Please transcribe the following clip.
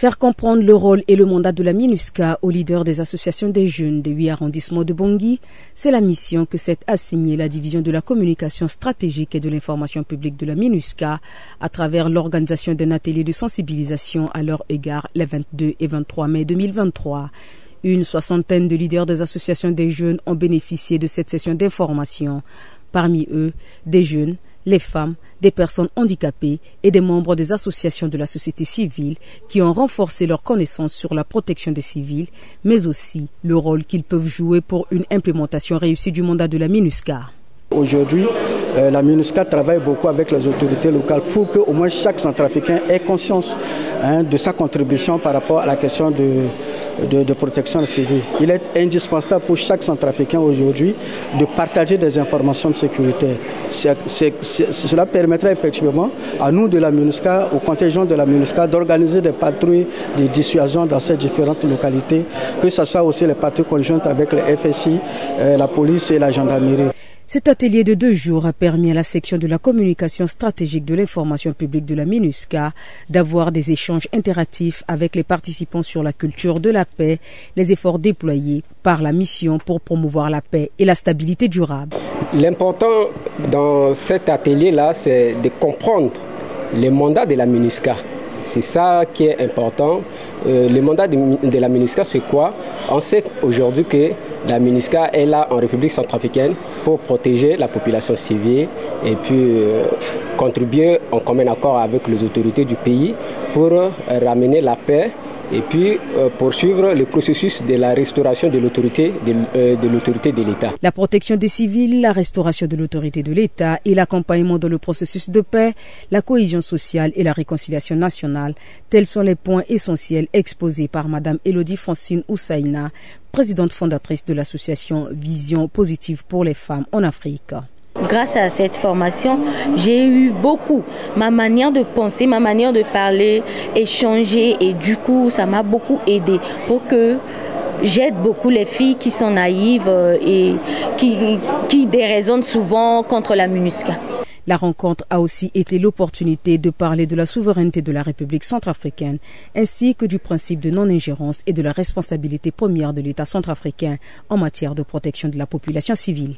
Faire comprendre le rôle et le mandat de la MINUSCA aux leaders des associations des jeunes des 8 arrondissements de Bangui, c'est la mission que s'est assignée la division de la communication stratégique et de l'information publique de la MINUSCA à travers l'organisation d'un atelier de sensibilisation à leur égard les 22 et 23 mai 2023. Une soixantaine de leaders des associations des jeunes ont bénéficié de cette session d'information. Parmi eux, des jeunes, les femmes, des personnes handicapées et des membres des associations de la société civile qui ont renforcé leurs connaissances sur la protection des civils, mais aussi le rôle qu'ils peuvent jouer pour une implémentation réussie du mandat de la MINUSCA. Aujourd'hui, la MINUSCA travaille beaucoup avec les autorités locales pour qu'au moins chaque centrafricain ait conscience de sa contribution par rapport à la question de protection civile. Il est indispensable pour chaque centrafricain aujourd'hui de partager des informations de sécurité. Cela permettra effectivement à nous de la MINUSCA, au contingent de la MINUSCA, d'organiser des patrouilles de dissuasion dans ces différentes localités, que ce soit aussi les patrouilles conjointes avec le FSI, la police et la gendarmerie. Cet atelier de 2 jours a permis à la section de la communication stratégique de l'information publique de la MINUSCA d'avoir des échanges interactifs avec les participants sur la culture de la paix, les efforts déployés par la mission pour promouvoir la paix et la stabilité durable. L'important dans cet atelier-là, c'est de comprendre les mandats de la MINUSCA. C'est ça qui est important. Le mandat de la MINUSCA, c'est quoi? On sait aujourd'hui que la MINUSCA est là en République centrafricaine pour protéger la population civile et puis contribuer en commun accord avec les autorités du pays pour ramener la paix et puis poursuivre le processus de la restauration de l'autorité de l'État. La protection des civils, la restauration de l'autorité de l'État et l'accompagnement dans le processus de paix, la cohésion sociale et la réconciliation nationale, tels sont les points essentiels exposés par Mme Elodie Francine Oussaïna, présidente fondatrice de l'association Vision Positive pour les femmes en Afrique. Grâce à cette formation, j'ai eu beaucoup, ma manière de penser, ma manière de parler, échanger et du coup, ça m'a beaucoup aidé pour que j'aide beaucoup les filles qui sont naïves et qui déraisonnent souvent contre la MINUSCA. La rencontre a aussi été l'opportunité de parler de la souveraineté de la République centrafricaine ainsi que du principe de non-ingérence et de la responsabilité première de l'État centrafricain en matière de protection de la population civile.